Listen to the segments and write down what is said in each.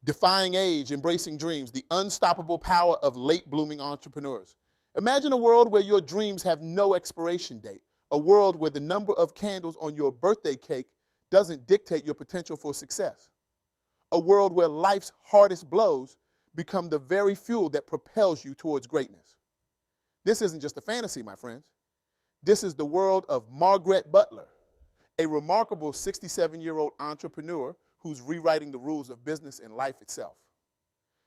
Defying age, embracing dreams, the unstoppable power of late blooming entrepreneurs. Imagine a world where your dreams have no expiration date, a world where the number of candles on your birthday cake doesn't dictate your potential for success, a world where life's hardest blows become the very fuel that propels you towards greatness. This isn't just a fantasy, my friends. This is the world of Margrette Butler, a remarkable 67-year-old entrepreneur who's rewriting the rules of business and life itself.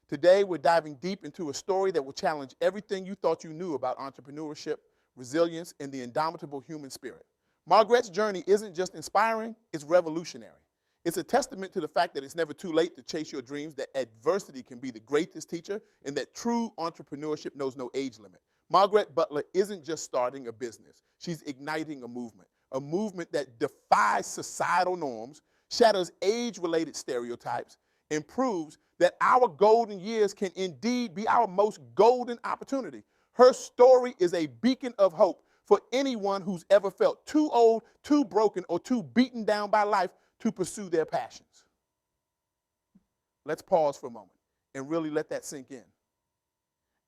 Today, we're diving deep into a story that will challenge everything you thought you knew about entrepreneurship, resilience, and the indomitable human spirit. Margrette's journey isn't just inspiring, it's revolutionary. It's a testament to the fact that it's never too late to chase your dreams, that adversity can be the greatest teacher, and that true entrepreneurship knows no age limit. Margrette Butler isn't just starting a business. She's igniting a movement that defies societal norms, shatters age-related stereotypes, and proves that our golden years can indeed be our most golden opportunity. Her story is a beacon of hope for anyone who's ever felt too old, too broken, or too beaten down by life to pursue their passions. Let's pause for a moment and really let that sink in.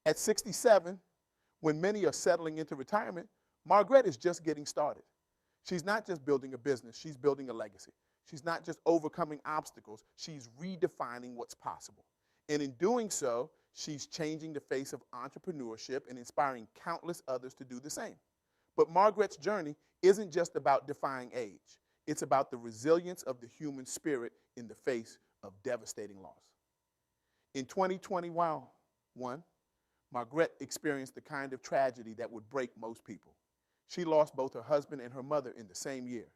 At 67, when many are settling into retirement, Margrette is just getting started. She's not just building a business, she's building a legacy. She's not just overcoming obstacles, she's redefining what's possible. And in doing so, she's changing the face of entrepreneurship and inspiring countless others to do the same. But Margrette's journey isn't just about defying age. It's about the resilience of the human spirit in the face of devastating loss. In 2021, Margrette experienced the kind of tragedy that would break most people. She lost both her husband and her mother in the same year.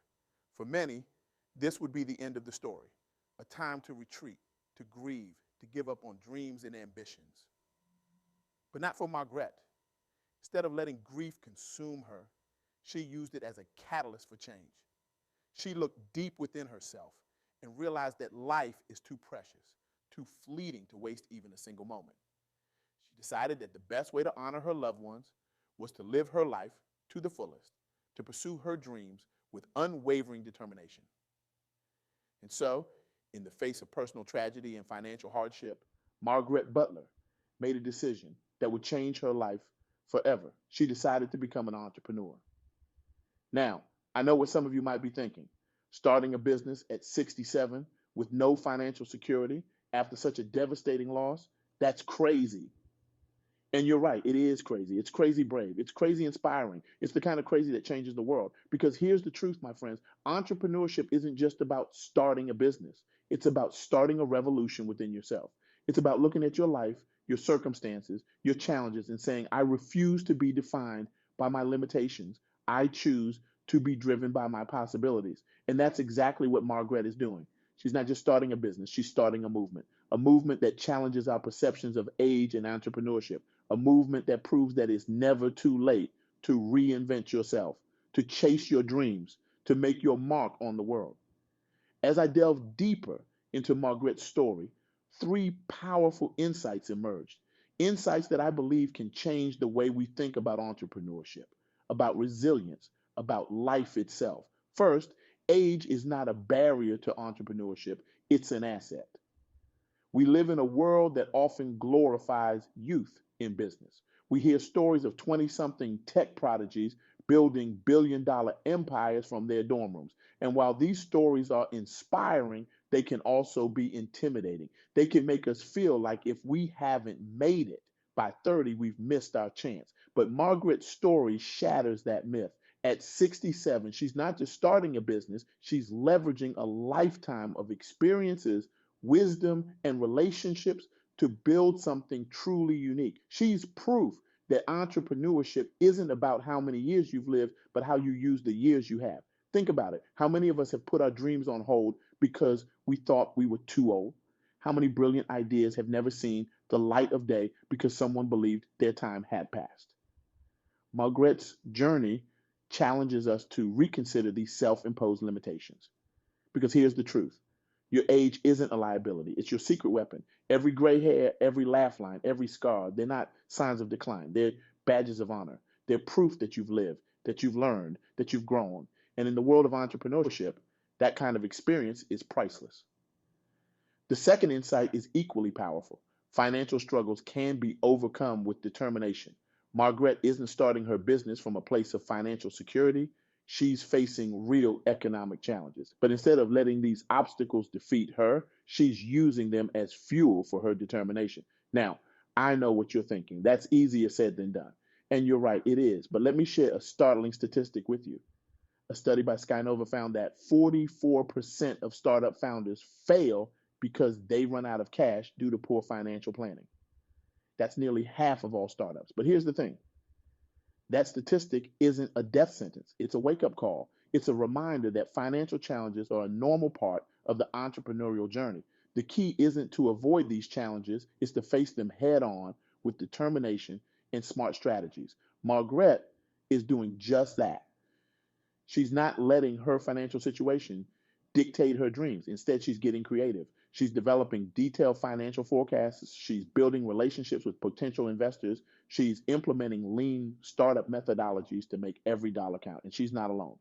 For many, this would be the end of the story, a time to retreat, to grieve, to give up on dreams and ambitions. But not for Margrette. Instead of letting grief consume her, she used it as a catalyst for change. She looked deep within herself and realized that life is too precious, too fleeting to waste even a single moment. She decided that the best way to honor her loved ones was to live her life to the fullest, to pursue her dreams with unwavering determination. And so, in the face of personal tragedy and financial hardship, Margrette Butler made a decision that would change her life forever. She decided to become an entrepreneur. Now, I know what some of you might be thinking. Starting a business at 67 with no financial security after such a devastating loss, that's crazy. And you're right, it is crazy. It's crazy brave. It's crazy inspiring. It's the kind of crazy that changes the world. Because here's the truth, my friends. Entrepreneurship isn't just about starting a business. It's about starting a revolution within yourself. It's about looking at your life, your circumstances, your challenges, and saying, I refuse to be defined by my limitations. I choose to be driven by my possibilities. And that's exactly what Margrette is doing. She's not just starting a business, she's starting a movement that challenges our perceptions of age and entrepreneurship, a movement that proves that it's never too late to reinvent yourself, to chase your dreams, to make your mark on the world. As I delve deeper into Margrette's story, three powerful insights emerged. Insights that I believe can change the way we think about entrepreneurship, about resilience, about life itself. First, age is not a barrier to entrepreneurship, it's an asset. We live in a world that often glorifies youth in business. We hear stories of 20-something tech prodigies building billion-dollar empires from their dorm rooms. And while these stories are inspiring, they can also be intimidating. They can make us feel like if we haven't made it by 30, we've missed our chance. But Margrette's story shatters that myth. At 67, she's not just starting a business, she's leveraging a lifetime of experiences, wisdom, and relationships to build something truly unique. She's proof that entrepreneurship isn't about how many years you've lived, but how you use the years you have. Think about it. How many of us have put our dreams on hold because we thought we were too old? How many brilliant ideas have never seen the light of day because someone believed their time had passed? Margrette's journey challenges us to reconsider these self-imposed limitations. Because here's the truth. Your age isn't a liability. It's your secret weapon. Every gray hair, every laugh line, every scar, they're not signs of decline. They're badges of honor. They're proof that you've lived, that you've learned, that you've grown. And in the world of entrepreneurship, that kind of experience is priceless. The second insight is equally powerful. Financial struggles can be overcome with determination. Margrette isn't starting her business from a place of financial security. She's facing real economic challenges. But instead of letting these obstacles defeat her, she's using them as fuel for her determination. Now, I know what you're thinking. That's easier said than done. And you're right, it is. But let me share a startling statistic with you. A study by Skynova found that 44% of startup founders fail because they run out of cash due to poor financial planning. That's nearly half of all startups. But here's the thing, that statistic isn't a death sentence, it's a wake up call. It's a reminder that financial challenges are a normal part of the entrepreneurial journey. The key isn't to avoid these challenges, it's to face them head on with determination and smart strategies. Margrette is doing just that. She's not letting her financial situation dictate her dreams. Instead, she's getting creative. She's developing detailed financial forecasts. She's building relationships with potential investors. She's implementing lean startup methodologies to make every dollar count. And she's not alone.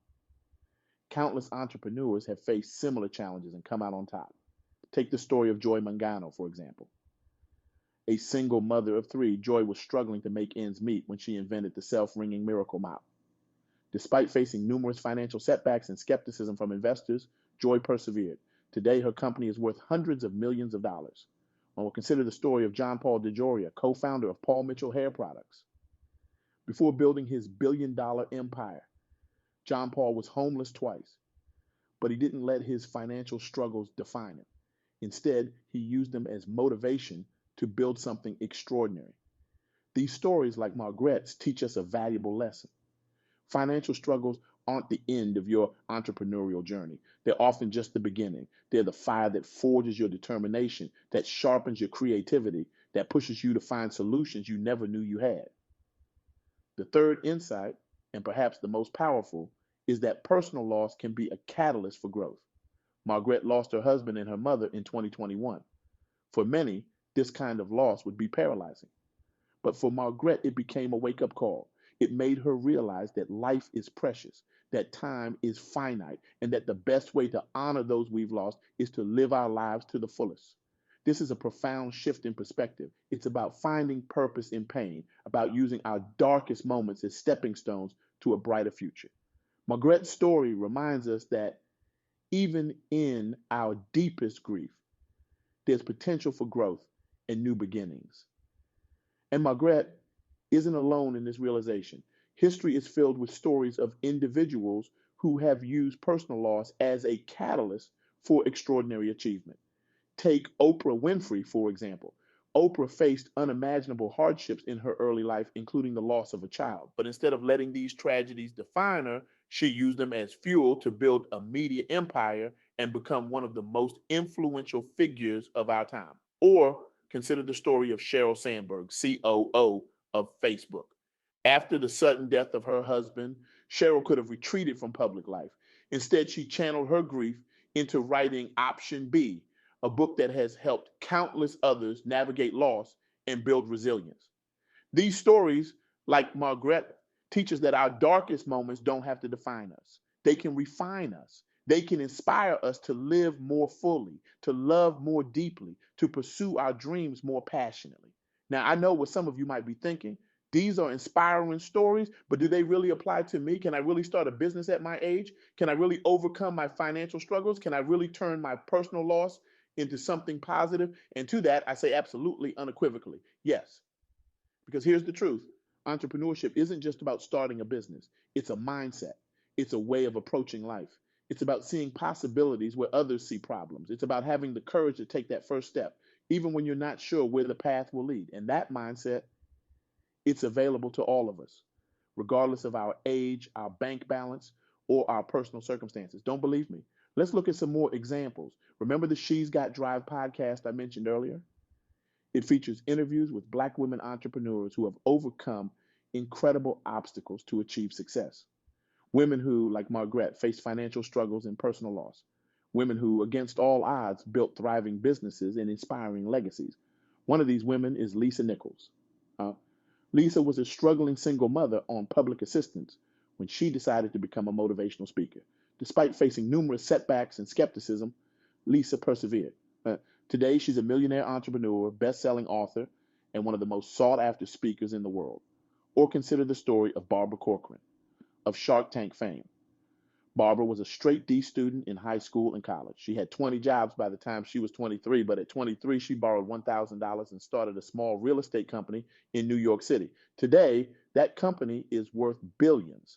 Countless entrepreneurs have faced similar challenges and come out on top. Take the story of Joy Mangano, for example. A single mother of three, Joy was struggling to make ends meet when she invented the self-ringing Miracle Mop. Despite facing numerous financial setbacks and skepticism from investors, Joy persevered. Today, her company is worth hundreds of millions of dollars. One will consider the story of John Paul DeJoria, co-founder of Paul Mitchell Hair Products. Before building his billion-dollar empire, John Paul was homeless twice, but he didn't let his financial struggles define him. Instead, he used them as motivation to build something extraordinary. These stories, like Margrette's, teach us a valuable lesson. Financial struggles aren't the end of your entrepreneurial journey. They're often just the beginning. They're the fire that forges your determination, that sharpens your creativity, that pushes you to find solutions you never knew you had. The third insight, and perhaps the most powerful, is that personal loss can be a catalyst for growth. Margrette lost her husband and her mother in 2021. For many, this kind of loss would be paralyzing. But for Margrette, it became a wake-up call. It made her realize that life is precious, that time is finite, and that the best way to honor those we've lost is to live our lives to the fullest. This is a profound shift in perspective. It's about finding purpose in pain, about using our darkest moments as stepping stones to a brighter future. Margrette's story reminds us that even in our deepest grief, there's potential for growth and new beginnings. And Margrette isn't alone in this realization. History is filled with stories of individuals who have used personal loss as a catalyst for extraordinary achievement. Take Oprah Winfrey, for example. Oprah faced unimaginable hardships in her early life, including the loss of a child. But instead of letting these tragedies define her, she used them as fuel to build a media empire and become one of the most influential figures of our time. Or consider the story of Sheryl Sandberg, COO of Facebook. After the sudden death of her husband, Sheryl could have retreated from public life. Instead, she channeled her grief into writing Option B, a book that has helped countless others navigate loss and build resilience. These stories, like Margrette, teach us that our darkest moments don't have to define us. They can refine us. They can inspire us to live more fully, to love more deeply, to pursue our dreams more passionately. Now, I know what some of you might be thinking. These are inspiring stories, but do they really apply to me? Can I really start a business at my age? Can I really overcome my financial struggles? Can I really turn my personal loss into something positive? And to that, I say absolutely, unequivocally, yes. Because here's the truth. Entrepreneurship isn't just about starting a business. It's a mindset. It's a way of approaching life. It's about seeing possibilities where others see problems. It's about having the courage to take that first step, even when you're not sure where the path will lead. And that mindset, it's available to all of us, regardless of our age, our bank balance, or our personal circumstances. Don't believe me? Let's look at some more examples. Remember the She's Got Drive podcast I mentioned earlier? It features interviews with Black women entrepreneurs who have overcome incredible obstacles to achieve success. Women who, like Margrette, faced financial struggles and personal loss. Women who, against all odds, built thriving businesses and inspiring legacies. One of these women is Lisa Nichols. Lisa was a struggling single mother on public assistance when she decided to become a motivational speaker. Despite facing numerous setbacks and skepticism, Lisa persevered. Today, she's a millionaire entrepreneur, best-selling author, and one of the most sought-after speakers in the world. Or consider the story of Barbara Corcoran of Shark Tank fame. Barbara was a straight D student in high school and college. She had 20 jobs by the time she was 23, but at 23, she borrowed $1,000 and started a small real estate company in New York City. Today, that company is worth billions.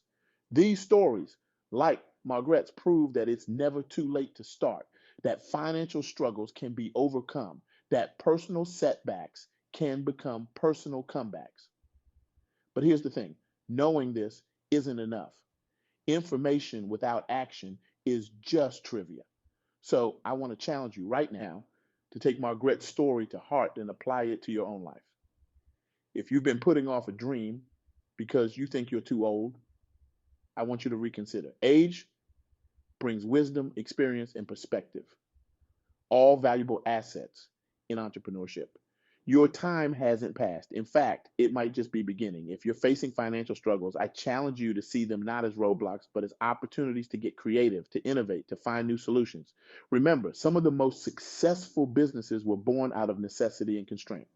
These stories, like Margrette's, prove that it's never too late to start, that financial struggles can be overcome, that personal setbacks can become personal comebacks. But here's the thing, knowing this isn't enough. Information without action is just trivia. So I want to challenge you right now to take Margrette's story to heart and apply it to your own life. If you've been putting off a dream because you think you're too old, I want you to reconsider. Age brings wisdom, experience, and perspective, all valuable assets in entrepreneurship. Your time hasn't passed. In fact, it might just be beginning. If you're facing financial struggles, I challenge you to see them not as roadblocks, but as opportunities to get creative, to innovate, to find new solutions. Remember, some of the most successful businesses were born out of necessity and constraint.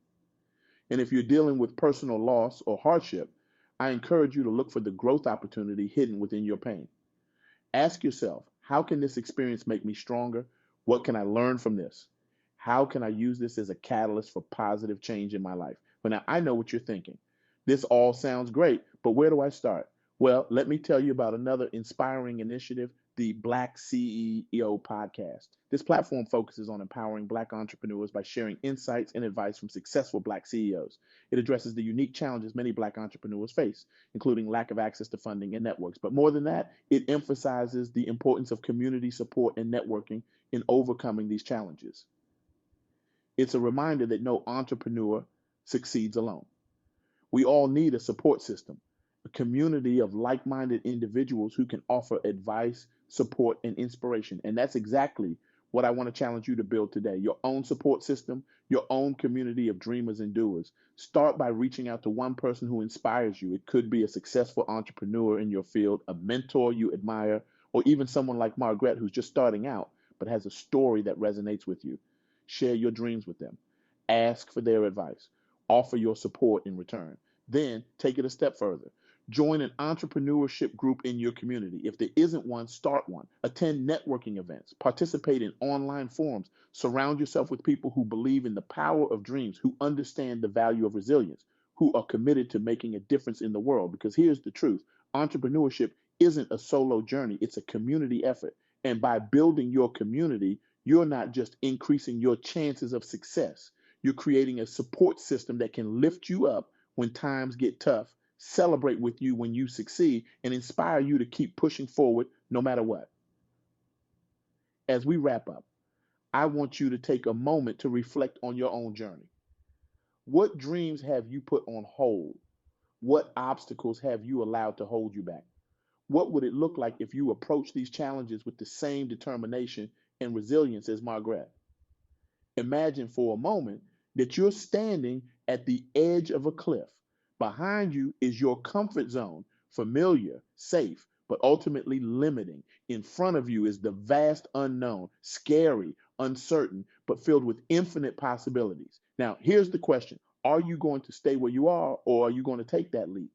And if you're dealing with personal loss or hardship, I encourage you to look for the growth opportunity hidden within your pain. Ask yourself, how can this experience make me stronger? What can I learn from this? How can I use this as a catalyst for positive change in my life? But now I know what you're thinking. This all sounds great, but where do I start? Well, let me tell you about another inspiring initiative, the Black CEO podcast. This platform focuses on empowering Black entrepreneurs by sharing insights and advice from successful Black CEOs. It addresses the unique challenges many Black entrepreneurs face, including lack of access to funding and networks. But more than that, it emphasizes the importance of community support and networking in overcoming these challenges. It's a reminder that no entrepreneur succeeds alone. We all need a support system, a community of like minded individuals who can offer advice, support, and inspiration. And that's exactly what I want to challenge you to build today, your own support system, your own community of dreamers and doers. Start by reaching out to one person who inspires you. It could be a successful entrepreneur in your field, a mentor you admire, or even someone like Margrette who's just starting out but has a story that resonates with you. Share your dreams with them. Ask for their advice. Offer your support in return. Then take it a step further. Join an entrepreneurship group in your community. If there isn't one, start one. Attend networking events. Participate in online forums. Surround yourself with people who believe in the power of dreams, who understand the value of resilience, who are committed to making a difference in the world. Because here's the truth, entrepreneurship isn't a solo journey, it's a community effort. And by building your community, you're not just increasing your chances of success, you're creating a support system that can lift you up when times get tough, celebrate with you when you succeed, and inspire you to keep pushing forward no matter what. As we wrap up, I want you to take a moment to reflect on your own journey. What dreams have you put on hold? What obstacles have you allowed to hold you back? What would it look like if you approach these challenges with the same determination and resilience as Margrette? Imagine for a moment that you're standing at the edge of a cliff. Behind you is your comfort zone, familiar, safe, but ultimately limiting. In front of you is the vast unknown, scary, uncertain, but filled with infinite possibilities. Now, here's the question. Are you going to stay where you are, or are you going to take that leap?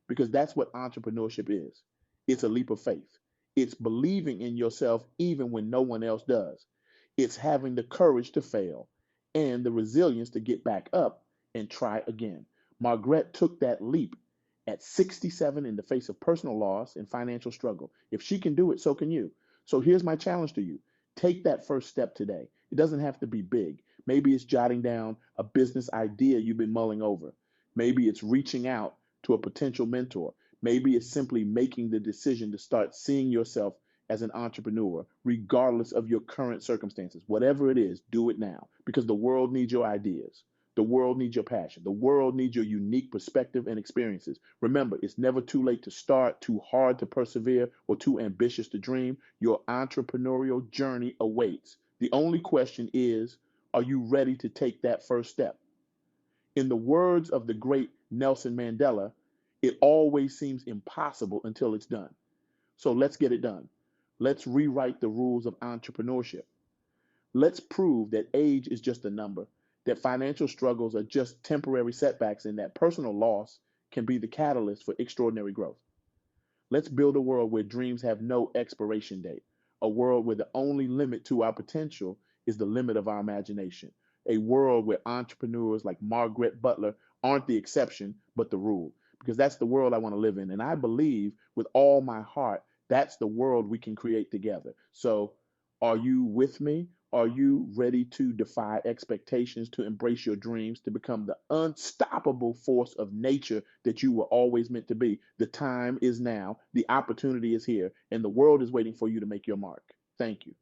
Because that's what entrepreneurship is. It's a leap of faith. It's believing in yourself even when no one else does. It's having the courage to fail and the resilience to get back up and try again. Margrette took that leap at 67 in the face of personal loss and financial struggle. If she can do it, so can you. So here's my challenge to you. Take that first step today. It doesn't have to be big. Maybe it's jotting down a business idea you've been mulling over. Maybe it's reaching out to a potential mentor. Maybe it's simply making the decision to start seeing yourself as an entrepreneur, regardless of your current circumstances. Whatever it is, do it now because the world needs your ideas. The world needs your passion. The world needs your unique perspective and experiences. Remember, it's never too late to start, too hard to persevere, or too ambitious to dream. Your entrepreneurial journey awaits. The only question is, are you ready to take that first step? In the words of the great Nelson Mandela, it always seems impossible until it's done. So let's get it done. Let's rewrite the rules of entrepreneurship. Let's prove that age is just a number, that financial struggles are just temporary setbacks, and that personal loss can be the catalyst for extraordinary growth. Let's build a world where dreams have no expiration date, a world where the only limit to our potential is the limit of our imagination, a world where entrepreneurs like Margrette Butler aren't the exception, but the rule. Because that's the world I want to live in. And I believe with all my heart, that's the world we can create together. So, are you with me? Are you ready to defy expectations, to embrace your dreams, to become the unstoppable force of nature that you were always meant to be? The time is now, the opportunity is here, and the world is waiting for you to make your mark. Thank you.